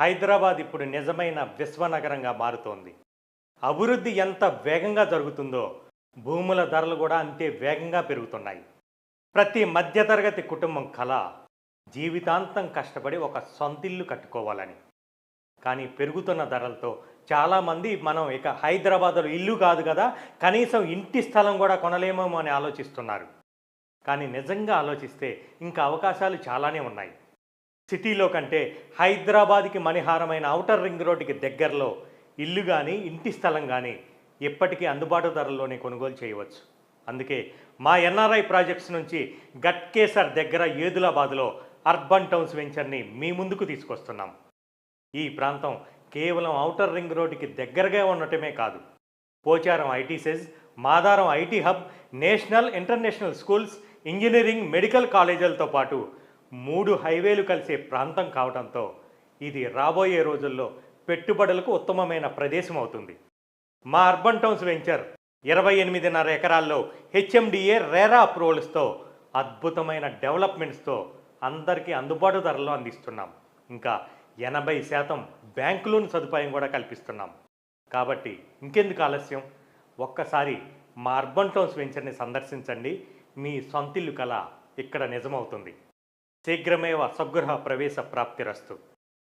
హైదరాబాద్ ఇప్పుడు నిజమైన విశ్వనగరంగా మారుతోంది. అభివృద్ధి ఎంత వేగంగా జరుగుతుందో భూముల ధరలు కూడా అంతే వేగంగా పెరుగుతున్నాయి. ప్రతి మధ్యతరగతి కుటుంబం కల జీవితాంతం కష్టపడి ఒక సొంతిల్లు కట్టుకోవాలని. కానీ పెరుగుతున్న ధరలతో చాలామంది మనం ఇక హైదరాబాద్లో ఇల్లు కాదు కదా, కనీసం ఇంటి స్థలం కూడా కొనలేమేమో అని ఆలోచిస్తున్నారు. కానీ నిజంగా ఆలోచిస్తే ఇంకా అవకాశాలు చాలానే ఉన్నాయి. సిటీలో కంటే హైదరాబాద్కి మణిహారమైన ఔటర్ రింగ్ రోడ్డుకి దగ్గరలో ఇల్లు కానీ ఇంటి స్థలం కానీ ఎప్పటికీ అందుబాటు ధరల్లోనే కొనుగోలు చేయవచ్చు. అందుకే మా ఎన్ఆర్ఐ ప్రాజెక్ట్స్ నుంచి గట్కేసర్ దగ్గర ఏదులాబాద్లో అర్బన్ టౌన్స్ వెంచర్ని మీ ముందుకు తీసుకొస్తున్నాం. ఈ ప్రాంతం కేవలం ఔటర్ రింగ్ రోడ్డుకి దగ్గరగా ఉండటమే కాదు, Pocharam IT SEZ, Madaram IT hub, national international schools, engineering, medical కాలేజీలతో పాటు 3 హైవేలు కలిసే ప్రాంతం కావడంతో ఇది రాబోయే రోజుల్లో పెట్టుబడులకు ఉత్తమమైన ప్రదేశం అవుతుంది. మా అర్బన్ టౌన్స్ వెంచర్ 28.5 ఎకరాల్లో హెచ్ఎండిఏ రేరా అప్రూవల్స్తో అద్భుతమైన డెవలప్మెంట్స్తో అందరికీ అందుబాటు ధరల్లో అందిస్తున్నాం. ఇంకా 80% బ్యాంకు లోన్ సదుపాయం కూడా కల్పిస్తున్నాం. కాబట్టి ఇంకెందుకు ఆలస్యం, ఒక్కసారి మా అర్బన్ టౌన్స్ వెంచర్ని సందర్శించండి. మీ సొంతిల్లు కల ఇక్కడ నిజమవుతుంది. శీఘ్రమేవ స్వగృహ ప్రవేశ ప్రాప్తిరస్తు.